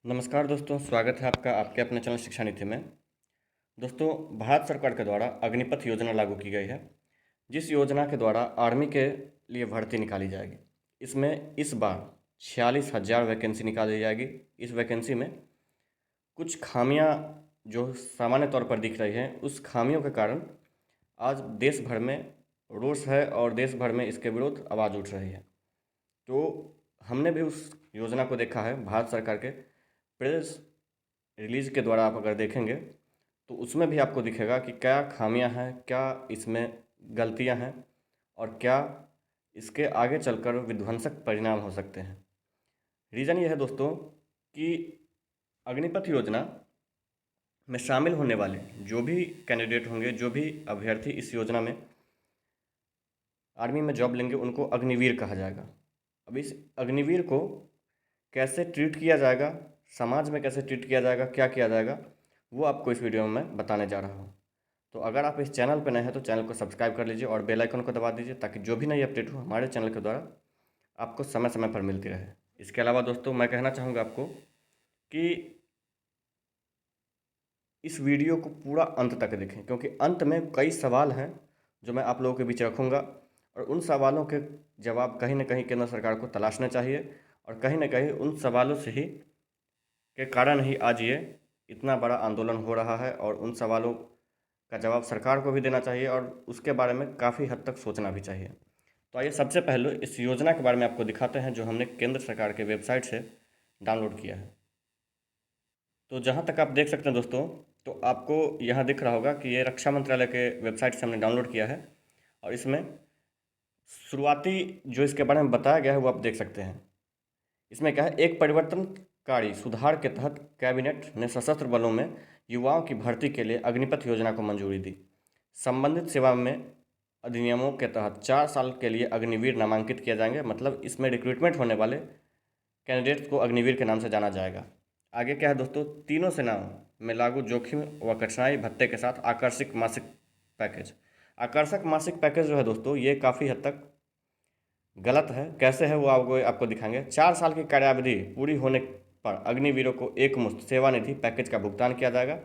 नमस्कार दोस्तों, स्वागत है आपका आपके अपने चैनल शिक्षा नीति में। दोस्तों, भारत सरकार के द्वारा अग्निपथ योजना लागू की गई है, जिस योजना के द्वारा आर्मी के लिए भर्ती निकाली जाएगी। इसमें इस बार 46,000 वैकेंसी निकाली जाएगी। इस वैकेंसी में कुछ खामियां जो सामान्य तौर पर दिख रही हैं, उस खामियों के कारण आज देश भर में रोष है और देश भर में इसके विरुद्ध आवाज़ उठ रही है। तो हमने भी उस योजना को देखा है। भारत सरकार के प्रेस रिलीज के द्वारा आप अगर देखेंगे तो उसमें भी आपको दिखेगा कि क्या खामियां हैं, क्या इसमें गलतियां हैं और क्या इसके आगे चलकर विध्वंसक परिणाम हो सकते हैं। रीज़न ये है दोस्तों कि अग्निपथ योजना में शामिल होने वाले जो भी कैंडिडेट होंगे, जो भी अभ्यर्थी इस योजना में आर्मी में जॉब लेंगे, उनको अग्निवीर कहा जाएगा। अब इस अग्निवीर को कैसे ट्रीट किया जाएगा, समाज में कैसे ट्रीट किया जाएगा, क्या किया जाएगा, वो आपको इस वीडियो में मैं बताने जा रहा हूँ। तो अगर आप इस चैनल पर नए हैं तो चैनल को सब्सक्राइब कर लीजिए और बेल आइकन को दबा दीजिए, ताकि जो भी नई अपडेट हो हमारे चैनल के द्वारा आपको समय समय पर मिलती रहे। इसके अलावा दोस्तों, मैं कहना चाहूँगा आपको कि इस वीडियो को पूरा अंत तक देखें, क्योंकि अंत में कई सवाल हैं जो मैं आप लोगों के बीच रखूँगा, और उन सवालों के जवाब कहीं ना कहीं केंद्र सरकार को तलाशने चाहिए, और कहीं ना कहीं उन सवालों से ही के कारण ही आज ये इतना बड़ा आंदोलन हो रहा है, और उन सवालों का जवाब सरकार को भी देना चाहिए और उसके बारे में काफ़ी हद तक सोचना भी चाहिए। तो आइए सबसे पहले इस योजना के बारे में आपको दिखाते हैं, जो हमने केंद्र सरकार के वेबसाइट से डाउनलोड किया है। तो जहाँ तक आप देख सकते हैं दोस्तों, तो आपको यहाँ दिख रहा होगा कि ये रक्षा मंत्रालय के वेबसाइट से हमने डाउनलोड किया है, और इसमें शुरुआती जो इसके बारे में बताया गया है वो आप देख सकते हैं। इसमें क्या है, एक परिवर्तनकारी सुधार के तहत कैबिनेट ने सशस्त्र बलों में युवाओं की भर्ती के लिए अग्निपथ योजना को मंजूरी दी। संबंधित सेवा में अधिनियमों के तहत 4 साल के लिए अग्निवीर नामांकित किए जाएंगे। मतलब इसमें रिक्रूटमेंट होने वाले कैंडिडेट्स को अग्निवीर के नाम से जाना जाएगा। आगे क्या है दोस्तों, तीनों सेनाओं में लागू जोखिम व कठिनाई भत्ते के साथ आकर्षक मासिक पैकेज। आकर्षक मासिक पैकेज जो है दोस्तों, ये काफ़ी हद तक गलत है। कैसे है वो आपको दिखाएंगे। 4 साल की कार्यावधि पूरी होने पर अग्निवीरों को एक मुश्त सेवानिधि पैकेज का भुगतान किया जाएगा।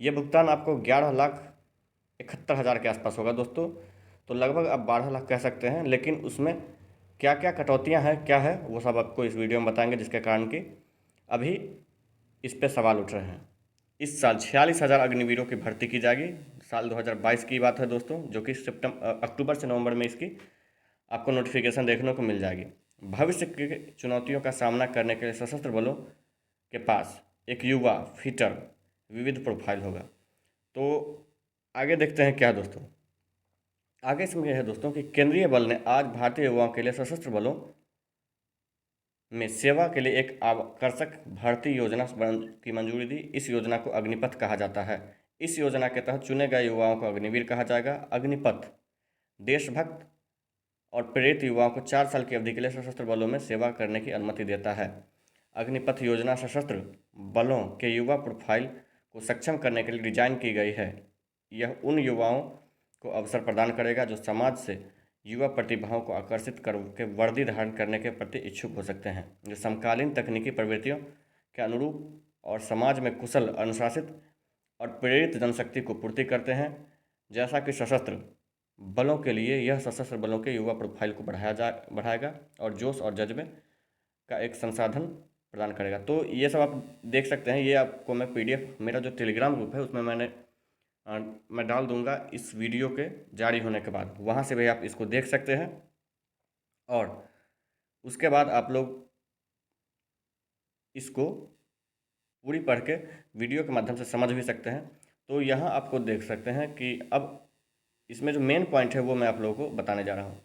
ये भुगतान आपको 11,71,000 के आसपास होगा दोस्तों। तो लगभग आप 12 लाख कह सकते हैं, लेकिन उसमें क्या क्या कटौतियां हैं, क्या है, वो सब आपको इस वीडियो में बताएंगे, जिसके कारण कि अभी इस पे सवाल उठ रहे हैं। इस साल 46,000 अग्निवीरों की भर्ती की जाएगी। साल 2022 की बात है दोस्तों, जो कि अक्टूबर से नवंबर में इसकी आपको नोटिफिकेशन देखने को मिल जाएगी। भविष्य की चुनौतियों का सामना करने के लिए सशस्त्र बलों के पास एक युवा फिटर विविध प्रोफाइल होगा। तो आगे देखते हैं क्या दोस्तों। आगे इसमें यह है दोस्तों कि केंद्रीय बल ने आज भारतीय युवाओं के लिए सशस्त्र बलों में सेवा के लिए एक आकर्षक भर्ती योजना की मंजूरी दी। इस योजना को अग्निपथ कहा जाता है। इस योजना के तहत चुने गए युवाओं को अग्निवीर कहा जाएगा। अग्निपथ देशभक्त और प्रेरित युवाओं को 4 साल की अवधि के लिए सशस्त्र बलों में सेवा करने की अनुमति देता है। अग्निपथ योजना सशस्त्र बलों के युवा प्रोफाइल को सक्षम करने के लिए डिजाइन की गई है। यह उन युवाओं को अवसर प्रदान करेगा जो समाज से युवा प्रतिभाओं को आकर्षित करके वर्दी धारण करने के प्रति इच्छुक हो सकते हैं, जो समकालीन तकनीकी प्रवृत्तियों के अनुरूप और समाज में कुशल, अनुशासित और प्रेरित जनशक्ति को पूर्ति करते हैं। जैसा कि सशस्त्र बलों के लिए यह सशस्त्र बलों के युवा प्रोफाइल को बढ़ाएगा और जोश और जज्बे का एक संसाधन प्रदान करेगा। तो ये सब आप देख सकते हैं। ये आपको मैं पीडीएफ, मेरा जो टेलीग्राम ग्रुप है उसमें मैं डाल दूंगा इस वीडियो के जारी होने के बाद, वहाँ से भी आप इसको देख सकते हैं, और उसके बाद आप लोग इसको पूरी पढ़ के वीडियो के माध्यम से समझ भी सकते हैं। तो यहाँ आपको देख सकते हैं कि अब इसमें जो मेन पॉइंट है वो मैं आप लोगों को बताने जा रहा हूँ।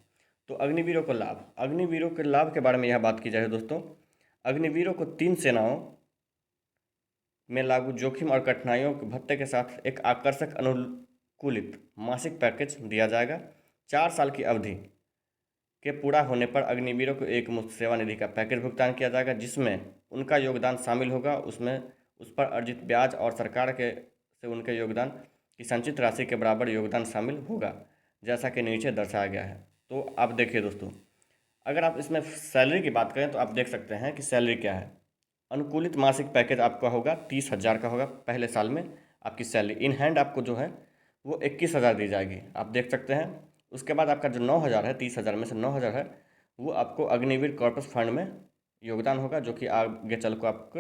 तो अग्निवीरों को लाभ, अग्निवीरों के लाभ के बारे में यह बात की जाए दोस्तों। अग्निवीरों को 3 सेनाओं में लागू जोखिम और कठिनाइयों के भत्ते के साथ एक आकर्षक अनुकूलित मासिक पैकेज दिया जाएगा। 4 साल की अवधि के पूरा होने पर अग्निवीरों को एक मुफ्त सेवानिधि का पैकेज भुगतान किया जाएगा, जिसमें उनका योगदान शामिल होगा। उसमें उस पर अर्जित ब्याज और सरकार के से उनके योगदान की संचित राशि के बराबर योगदान शामिल होगा, जैसा कि नीचे दर्शाया गया है। तो आप देखिए दोस्तों, अगर आप इसमें सैलरी की बात करें तो आप देख सकते हैं कि सैलरी क्या है। अनुकूलित मासिक पैकेज आपका होगा 30,000 का होगा पहले साल में। आपकी सैलरी इन हैंड आपको जो है वो 21,000 दी जाएगी, आप देख सकते हैं। उसके बाद आपका जो 9,000 है, 30,000 में से 9,000 है, वो आपको अग्निवीर कॉर्पस फंड में योगदान होगा, जो कि आगे चल को आपको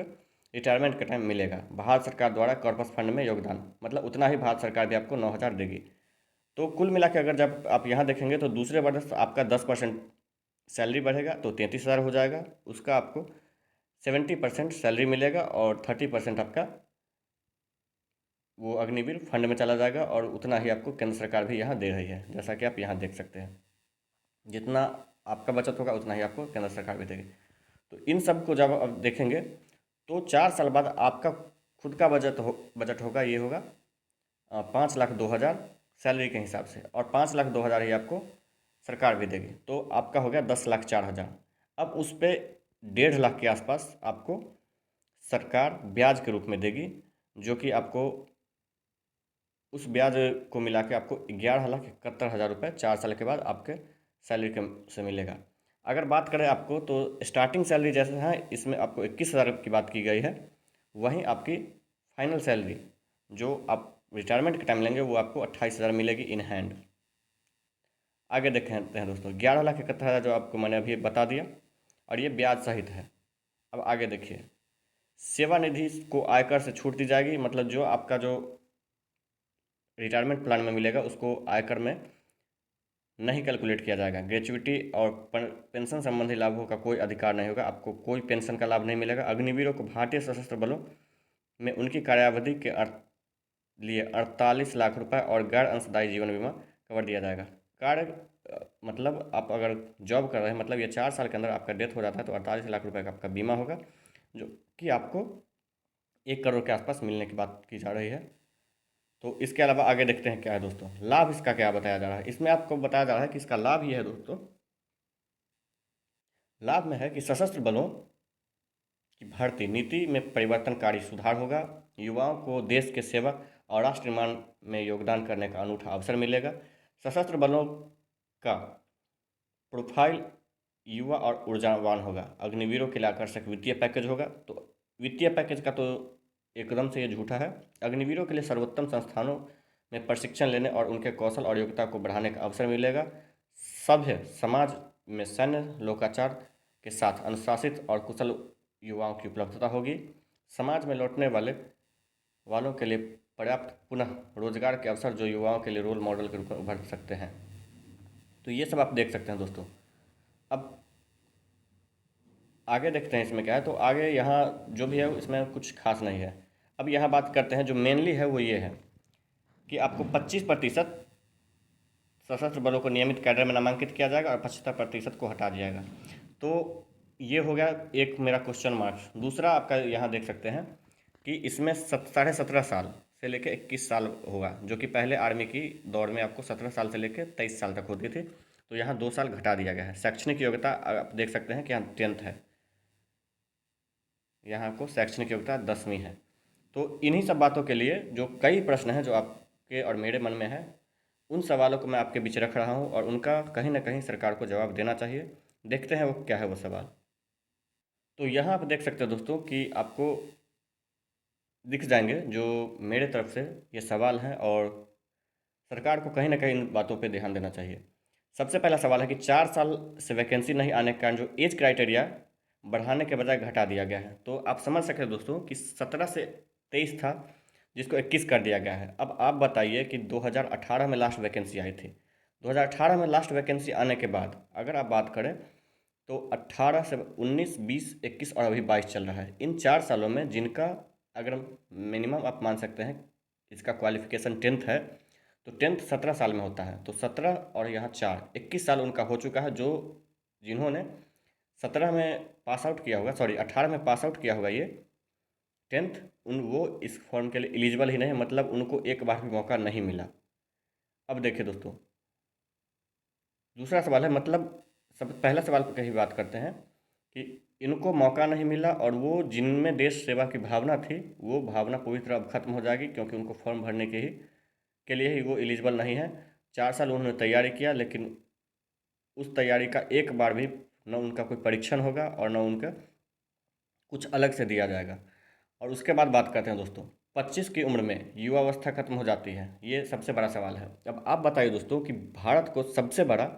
रिटायरमेंट के टाइम मिलेगा। भारत सरकार द्वारा कॉर्पस फंड में योगदान मतलब उतना ही भारत सरकार भी आपको 9,000 देगी। तो कुल मिला के अगर जब आप यहाँ देखेंगे तो दूसरे वर्ष आपका 10% सैलरी बढ़ेगा तो 33,000 हो जाएगा। उसका आपको 70% सैलरी मिलेगा और 30% आपका वो अग्निवीर फंड में चला जाएगा, और उतना ही आपको केंद्र सरकार भी यहाँ दे रही है, जैसा कि आप यहाँ देख सकते हैं। जितना आपका बचत होगा उतना ही आपको केंद्र सरकार भी देगी। तो इन सब को जब आप देखेंगे तो 4 साल बाद आपका खुद का बजट होगा, ये होगा 5,02,000 सैलरी के हिसाब से, और 5,02,000 ही आपको सरकार भी देगी, तो आपका हो गया 10,04,000। अब उस पर 1.5 लाख के आसपास आपको सरकार ब्याज के रूप में देगी, जो कि आपको उस ब्याज को मिला के आपको 11,71,000 रुपये 4 साल के बाद आपके सैलरी के से मिलेगा। अगर बात करें आपको तो स्टार्टिंग सैलरी जैसे है इसमें आपको 21,000 की बात की गई है, वहीं आपकी फाइनल सैलरी जो आप रिटायरमेंट के टाइम लेंगे वो आपको 28,000 मिलेगी इन हैंड। आगे देखते हैं दोस्तों, 11,71,000 जो आपको मैंने अभी बता दिया, और ये ब्याज सहित है। अब आगे देखिए, सेवानिधि को आयकर से छूट दी जाएगी, मतलब जो आपका जो रिटायरमेंट प्लान में मिलेगा उसको आयकर में नहीं कैलकुलेट किया जाएगा। ग्रेच्युइटी और पेंशन संबंधी लाभों का कोई अधिकार नहीं होगा, आपको कोई पेंशन का लाभ नहीं मिलेगा। अग्निवीरों को भारतीय सशस्त्र बलों में उनकी कार्यावधि के लिए 48 लाख रुपए और गैर अंशदायी जीवन बीमा कवर दिया जाएगा। मतलब आप अगर जॉब कर रहे हैं, मतलब ये 4 साल के अंदर आपका डेथ हो जाता है तो 48 लाख रुपए का आपका बीमा होगा, जो कि आपको 1 करोड़ के आसपास मिलने की बात की जा रही है। तो इसके अलावा आगे देखते हैं क्या है दोस्तों, लाभ इसका क्या बताया जा रहा है। इसमें आपको बताया जा रहा है कि इसका लाभ ये है दोस्तों, लाभ में है कि सशस्त्र बलों की भर्ती नीति में परिवर्तनकारी सुधार होगा, युवाओं को देश के सेवा और राष्ट्र निर्माण में योगदान करने का अनूठा अवसर मिलेगा। सशस्त्र बलों का प्रोफाइल युवा और ऊर्जावान होगा। अग्निवीरों के लिए आकर्षक वित्तीय पैकेज होगा। तो वित्तीय पैकेज का तो एकदम से ये झूठा है। अग्निवीरों के लिए सर्वोत्तम संस्थानों में प्रशिक्षण लेने और उनके कौशल और योग्यता को बढ़ाने का अवसर मिलेगा। सभ्य समाज में सैन्य लोकाचार के साथ अनुशासित और कुशल युवाओं की उपलब्धता होगी। समाज में लौटने वालों के लिए पर्याप्त पुनः रोजगार के अवसर जो युवाओं के लिए रोल मॉडल के रूप में उभर सकते हैं। तो ये सब आप देख सकते हैं दोस्तों। अब आगे देखते हैं इसमें क्या है। तो आगे यहाँ जो भी है इसमें कुछ खास नहीं है। अब यहाँ बात करते हैं जो मेनली है वो ये है कि आपको 25% सशस्त्र बलों को नियमित कैडर में नामांकित किया जाएगा और 75% को हटा दिया जाएगा। तो ये हो गया एक मेरा क्वेश्चन मार्क्स। दूसरा आपका यहाँ देख सकते हैं कि इसमें 17.5 साल से लेकर 21 साल होगा, जो कि पहले आर्मी की दौड़ में आपको 17 साल से लेकर 23 साल तक होती थी, तो यहाँ 2 साल घटा दिया गया है। शैक्षणिक योग्यता आप देख सकते हैं कि यहाँ 10th है, यहाँ को शैक्षणिक योग्यता 10वीं है। तो इन्हीं सब बातों के लिए जो कई प्रश्न हैं जो आपके और मेरे मन में है, उन सवालों को मैं आपके बीच रख रहा हूँ और उनका कहीं ना कहीं सरकार को जवाब देना चाहिए। देखते हैं वो क्या है वो सवाल। तो यहाँ आप देख सकते हैं दोस्तों कि आपको दिख जाएंगे जो मेरे तरफ से ये सवाल हैं, और सरकार को कहीं ना कहीं इन बातों पे ध्यान देना चाहिए। सबसे पहला सवाल है कि 4 साल से वैकेंसी नहीं आने के कारण जो एज क्राइटेरिया बढ़ाने के बजाय घटा दिया गया है। तो आप समझ सकते हैं दोस्तों कि 17 से 23 था, जिसको 21 कर दिया गया है। अब आप बताइए कि 2018 में लास्ट वैकेंसी आई थी। 2018 में लास्ट वैकेंसी आने के बाद अगर आप बात करें तो 18 से 19, 20, 21 और अभी 22 चल रहा है। इन 4 सालों में जिनका अगर मिनिमम आप मान सकते हैं इसका क्वालिफिकेशन 10th है, तो 10th 17 साल में होता है, तो 17 और यहाँ 4, 21 साल उनका हो चुका है। जो जिन्होंने 17 में पास आउट किया होगा, सॉरी 18 में पास आउट किया होगा ये 10th, वो इस फॉर्म के लिए एलिजिबल ही नहीं है, मतलब उनको एक बार भी मौका नहीं मिला। अब देखिए दोस्तों, दूसरा सवाल है, मतलब सब पहला सवाल पर कहीं बात करते हैं कि इनको मौका नहीं मिला, और वो जिनमें देश सेवा की भावना थी वो भावना पूरी तरह अब खत्म हो जाएगी, क्योंकि उनको फॉर्म भरने के लिए ही वो एलिजिबल नहीं है। 4 साल उन्होंने तैयारी किया, लेकिन उस तैयारी का एक बार भी न उनका कोई परीक्षण होगा और न उनका कुछ अलग से दिया जाएगा। और उसके बाद बात करते हैं दोस्तों, 25 की उम्र में युवावस्था खत्म हो जाती है, ये सबसे बड़ा सवाल है। अब आप बताइए दोस्तों कि भारत को सबसे बड़ा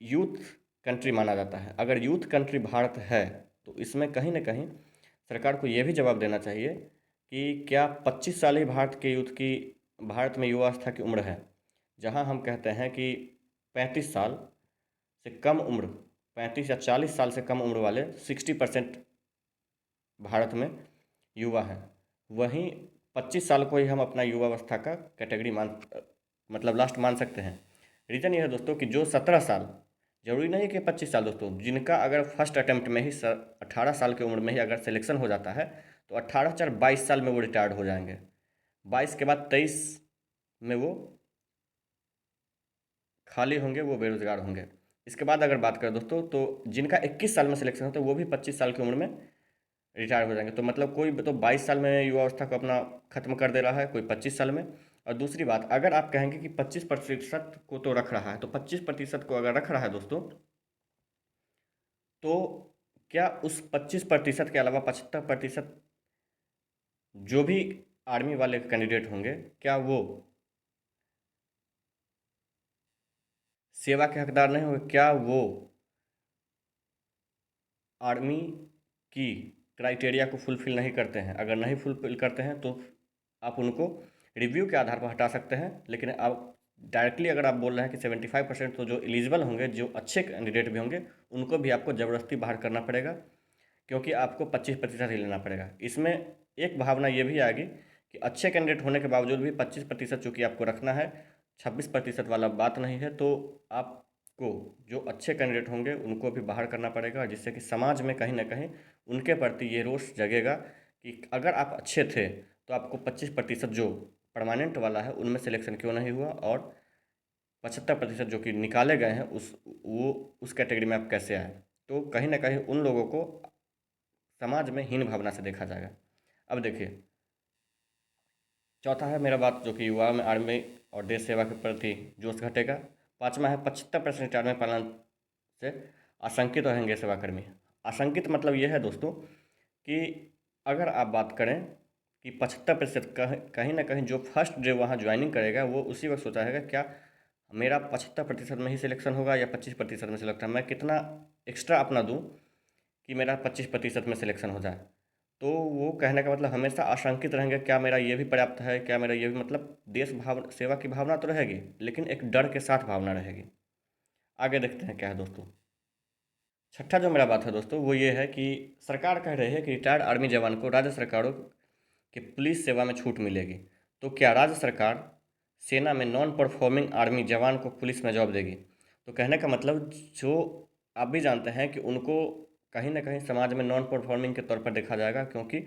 यूथ कंट्री माना जाता है, अगर यूथ कंट्री भारत है तो इसमें कहीं ना कहीं सरकार को ये भी जवाब देना चाहिए कि क्या 25 साल ही भारत में युवावस्था की उम्र है, जहां हम कहते हैं कि 35 साल से कम उम्र, 35 या 40 साल से कम उम्र वाले 60% भारत में युवा हैं। वहीं 25 साल को ही हम अपना युवावस्था का कैटेगरी मतलब लास्ट मान सकते हैं। रीज़न ये है दोस्तों कि जो 17 साल, जरूरी नहीं कि 25 साल दोस्तों, जिनका अगर फर्स्ट अटेम्प्ट में ही 18 साल की उम्र में ही अगर सिलेक्शन हो जाता है तो 18 4 22 साल में वो रिटायर्ड हो जाएंगे। 22 के बाद 23 में वो खाली होंगे, वो बेरोजगार होंगे। इसके बाद अगर बात करें दोस्तों, तो जिनका 21 साल में सिलेक्शन होता है वो भी 25 साल की उम्र में रिटायर हो जाएंगे। तो मतलब कोई तो 22 साल में युवावस्था को अपना खत्म कर दे रहा है, कोई 25 साल में। और दूसरी बात, अगर आप कहेंगे कि 25% को तो रख रहा है, तो 25% को अगर रख रहा है दोस्तों, तो क्या उस 25% के अलावा 75% जो भी आर्मी वाले कैंडिडेट होंगे, क्या वो सेवा के हकदार नहीं होंगे? क्या वो आर्मी की क्राइटेरिया को फुलफ़िल नहीं करते हैं? अगर नहीं फुलफ़िल करते हैं तो आप उनको रिव्यू के आधार पर हटा सकते हैं। लेकिन आप डायरेक्टली अगर आप बोल रहे हैं कि 75% तो जो एलिजिबल होंगे, जो अच्छे कैंडिडेट भी होंगे, उनको भी आपको ज़बरदस्ती बाहर करना पड़ेगा, क्योंकि आपको 25% ही लेना पड़ेगा। इसमें एक भावना ये भी आएगी कि अच्छे कैंडिडेट होने के बावजूद भी 25% चूँकि आपको रखना है, 26% वाला बात नहीं है, तो आपको जो अच्छे कैंडिडेट होंगे उनको भी बाहर करना पड़ेगा, जिससे कि समाज में कहीं ना कहीं उनके प्रति ये रोष जगेगा कि अगर आप अच्छे थे तो आपको 25% जो परमानेंट वाला है उनमें सिलेक्शन क्यों नहीं हुआ, और 75% जो कि निकाले गए हैं उस कैटेगरी में आप कैसे आए। तो कहीं ना कहीं उन लोगों को समाज में हीन भावना से देखा जाएगा। अब देखिए, चौथा है मेरा बात जो कि युवा में आर्मी और देश सेवा के प्रति जोश घटेगा। पाँचवा है 75% आर्मी पालन से आशंकित रहेंगे सेवाकर्मी। आशंकित मतलब ये है दोस्तों कि अगर आप बात करें कि 75% कहीं ना कहीं जो फर्स्ट डे वहाँ ज्वाइनिंग करेगा वो उसी वक्त सोचा है क्या मेरा 75% में ही सिलेक्शन होगा या 25% में सिलेक्शन, मैं कितना एक्स्ट्रा अपना दूँ कि मेरा 25% में सिलेक्शन हो जाए। तो वो कहने का मतलब हमेशा आशंकित रहेंगे, क्या मेरा ये भी पर्याप्त है, क्या मेरा ये भी, मतलब देश भाव सेवा की भावना तो रहेगी लेकिन एक डर के साथ भावना रहेगी। आगे देखते हैं क्या है दोस्तों। छठा जो मेरा बात है दोस्तों वो ये है कि सरकार कह रही है कि रिटायर्ड आर्मी जवान को राज्य सरकारों की पुलिस सेवा में छूट मिलेगी। तो क्या राज्य सरकार सेना में नॉन परफॉर्मिंग आर्मी जवान को पुलिस में जॉब देगी? तो कहने का मतलब जो आप भी जानते हैं कि उनको कहीं ना कहीं समाज में नॉन परफॉर्मिंग के तौर पर देखा जाएगा, क्योंकि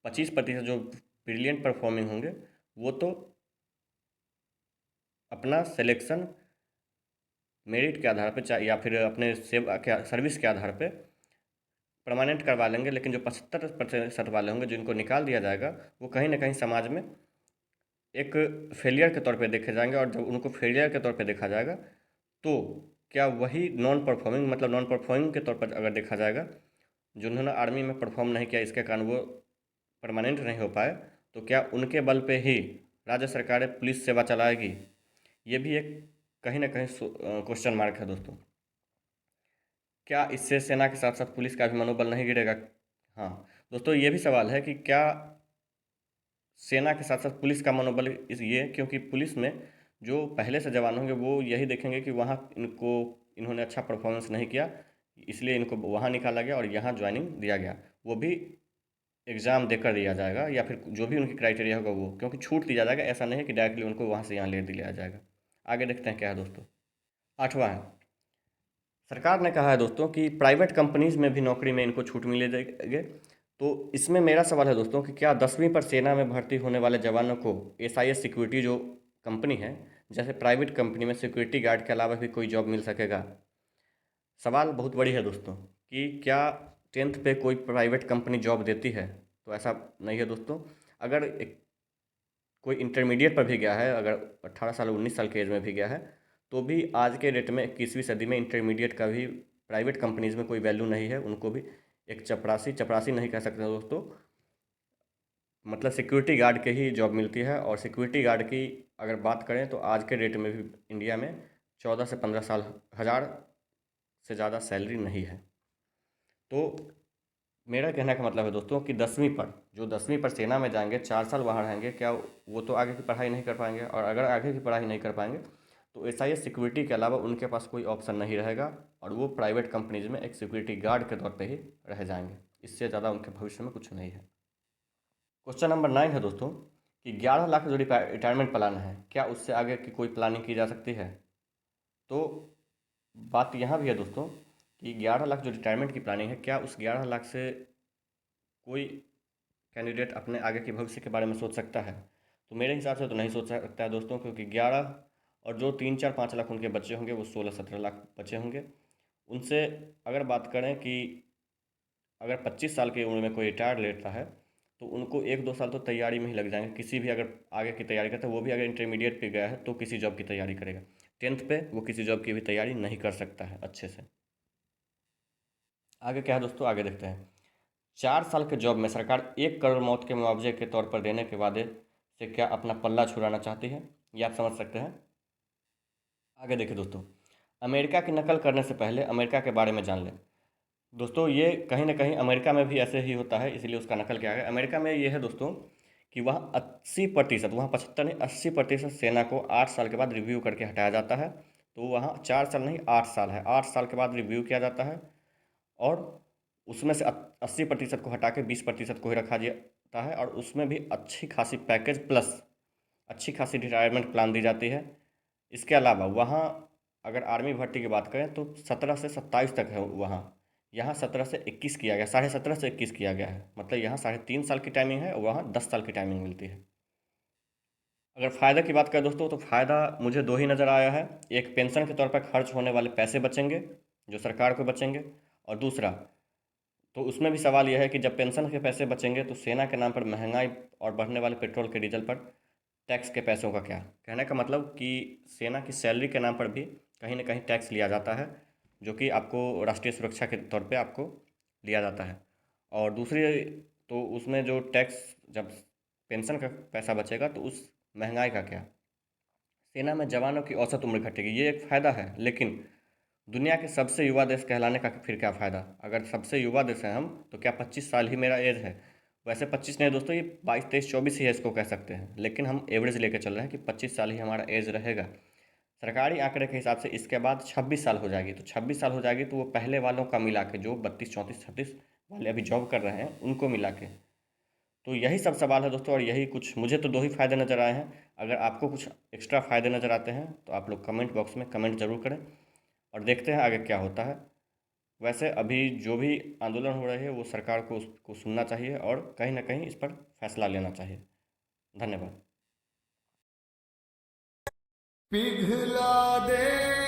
25% जो ब्रिलियंट परफॉर्मिंग होंगे वो तो अपना सिलेक्शन मेरिट के आधार पर या फिर अपने सेवा के सर्विस के आधार पर परमानेंट करवा लेंगे, लेकिन जो 75% वाले होंगे जिनको निकाल दिया जाएगा वो कहीं ना कहीं समाज में एक फेलियर के तौर पे देखे जाएंगे। और जब उनको फेलियर के तौर पे देखा जाएगा तो क्या वही नॉन परफॉर्मिंग, मतलब नॉन परफॉर्मिंग के तौर पर अगर देखा जाएगा, जिन्होंने आर्मी में परफॉर्म नहीं किया इसके कारण वो परमानेंट नहीं हो पाए, तो क्या उनके बल पे ही राज्य सरकारें पुलिस सेवा चलाएगी? ये भी एक कहीं ना कहीं क्वेश्चन मार्क है दोस्तों। क्या इससे सेना के साथ साथ पुलिस का भी मनोबल नहीं गिरेगा? हाँ दोस्तों, ये भी सवाल है कि क्या सेना के साथ साथ पुलिस का मनोबल ये, क्योंकि पुलिस में जो पहले से जवान होंगे वो यही देखेंगे कि वहाँ इन्होंने अच्छा परफॉर्मेंस नहीं किया, इसलिए इनको वहाँ निकाला गया और यहाँ ज्वाइनिंग दिया गया। वो भी एग्ज़ाम देकर दिया जाएगा या फिर जो भी उनकी क्राइटेरिया होगा वो, क्योंकि छूट दिया जाएगा, ऐसा नहीं है कि डायरेक्टली उनको वहाँ से यहाँ ले दिया जाएगा। आगे देखते हैं क्या है दोस्तों। आठवां है, सरकार ने कहा है दोस्तों कि प्राइवेट कंपनीज में भी नौकरी में इनको छूट मिले जाएंगे। तो इसमें मेरा सवाल है दोस्तों कि क्या 10वीं पर सेना में भर्ती होने वाले जवानों को एसआईएस सिक्योरिटी जो कंपनी है, जैसे प्राइवेट कंपनी में सिक्योरिटी गार्ड के अलावा भी कोई जॉब मिल सकेगा? सवाल बहुत बड़ी है दोस्तों कि क्या 10th पे कोई प्राइवेट कंपनी जॉब देती है? तो ऐसा नहीं है दोस्तों। अगर कोई इंटरमीडिएट पर भी गया है, अगर 18 साल 19 साल के एज में भी गया है, तो भी आज के डेट में 21वीं सदी में इंटरमीडिएट का भी प्राइवेट कंपनीज़ में कोई वैल्यू नहीं है, उनको भी एक चपरासी चपरासी नहीं कह सकते दोस्तों, मतलब सिक्योरिटी गार्ड के ही जॉब मिलती है। और सिक्योरिटी गार्ड की अगर बात करें तो आज के डेट में भी इंडिया में 14 से 15 साल हज़ार से ज़्यादा सैलरी नहीं है। तो मेरा कहने का मतलब है दोस्तों कि 10वीं पर, जो 10वीं पर सेना में जाएंगे, 4 साल वहाँ रहेंगे, क्या वो तो आगे की पढ़ाई नहीं कर पाएंगे? और अगर आगे की पढ़ाई नहीं कर पाएंगे तो SIS सिक्योरिटी के अलावा उनके पास कोई ऑप्शन नहीं रहेगा, और वो प्राइवेट कंपनीज में एक सिक्योरिटी गार्ड के तौर पे ही रह जाएंगे। इससे ज़्यादा उनके भविष्य में कुछ नहीं है। क्वेश्चन नंबर 9 है दोस्तों कि 11 लाख जो रिटायरमेंट प्लान है, क्या उससे आगे की कोई प्लानिंग की जा सकती है? तो बात यहाँ भी है दोस्तों कि 11 लाख जो रिटायरमेंट की प्लानिंग है, क्या उस 11 लाख से कोई कैंडिडेट अपने आगे के भविष्य के बारे में सोच सकता है? तो मेरे हिसाब से तो नहीं सोच सकता है दोस्तों, क्योंकि 11 और जो 3, 4, 5 लाख उनके बच्चे होंगे, वो 16, 17 लाख बच्चे होंगे। उनसे अगर बात करें कि अगर 25 साल की उम्र में कोई रिटायर लेता है तो उनको 1-2 साल तो तैयारी में ही लग जाएंगे। किसी भी अगर आगे की तैयारी करता है, वो भी अगर इंटरमीडिएट पे गया है तो किसी जॉब की तैयारी करेगा, 10th पे वो किसी जॉब की भी तैयारी नहीं कर सकता है अच्छे से। आगे क्या है दोस्तों, आगे देखते हैं। 4 साल के जॉब में सरकार 1 करोड़ मौत के मुआवजे के तौर पर देने के वादे से क्या अपना पल्ला छुड़ाना चाहती है? ये आप समझ सकते हैं। आगे देखिए दोस्तों, अमेरिका की नकल करने से पहले अमेरिका के बारे में जान लें। दोस्तों ये कहीं ना कहीं अमेरिका में भी ऐसे ही होता है, इसीलिए उसका नकल किया गया। अमेरिका में ये है दोस्तों कि वहाँ 80%, वहाँ 75 नहीं 80% सेना को 8 साल के बाद रिव्यू करके हटाया जाता है। तो वहाँ 4 साल नहीं 8 साल है, 8 साल के बाद रिव्यू किया जाता है, और उसमें से 80% को हटा के 20% को ही रखा जाता है, और उसमें भी अच्छी खासी पैकेज प्लस अच्छी खासी रिटायरमेंट प्लान दी जाती है। इसके अलावा वहाँ अगर आर्मी भर्ती की बात करें तो 17 से 27 तक है वहाँ, यहाँ 17 से 21 किया गया, 17.5 से 21 किया गया है। मतलब यहाँ 3.5 साल की टाइमिंग है और वहाँ 10 साल की टाइमिंग मिलती है। अगर फ़ायदा की बात करें दोस्तों तो फ़ायदा मुझे दो ही नज़र आया है। एक, पेंशन के तौर पर खर्च होने वाले पैसे बचेंगे जो सरकार को बचेंगे, और दूसरा तो उसमें भी सवाल यह है कि जब पेंशन के पैसे बचेंगे तो सेना के नाम पर महंगाई और बढ़ने वाले पेट्रोल के डीजल पर टैक्स के पैसों का क्या? कहने का मतलब कि सेना की सैलरी के नाम पर भी कहीं ना कहीं टैक्स लिया जाता है, जो कि आपको राष्ट्रीय सुरक्षा के तौर पे आपको लिया जाता है। और दूसरी, तो उसमें जो टैक्स, जब पेंशन का पैसा बचेगा तो उस महंगाई का क्या? सेना में जवानों की औसत उम्र घटेगी, ये एक फ़ायदा है। लेकिन दुनिया के सबसे युवा देश कहलाने का फिर क्या फ़ायदा? अगर सबसे युवा देश हैं हम, तो क्या 25 साल ही मेरा एज है? वैसे 25 नहीं दोस्तों, ये 22, 23, 24 ही है, इसको कह सकते हैं, लेकिन हम एवरेज लेके चल रहे हैं कि 25 साल ही हमारा एज रहेगा। सरकारी आंकड़े के हिसाब से इसके बाद 26 साल हो जाएगी, तो 26 साल हो जाएगी तो वो पहले वालों का मिला के, जो 32, 34, 36 वाले अभी जॉब कर रहे हैं उनको मिला के। तो यही सब सवाल है दोस्तों, और यही कुछ, मुझे तो दो ही फ़ायदे नज़र आए हैं। अगर आपको कुछ एक्स्ट्रा फ़ायदे नज़र आते हैं तो आप लोग कमेंट बॉक्स में कमेंट ज़रूर करें, और देखते हैं आगे क्या होता है। वैसे अभी जो भी आंदोलन हो रहे हैं वो सरकार को उसको सुनना चाहिए और कहीं ना कहीं इस पर फैसला लेना चाहिए। धन्यवाद। पिघला दे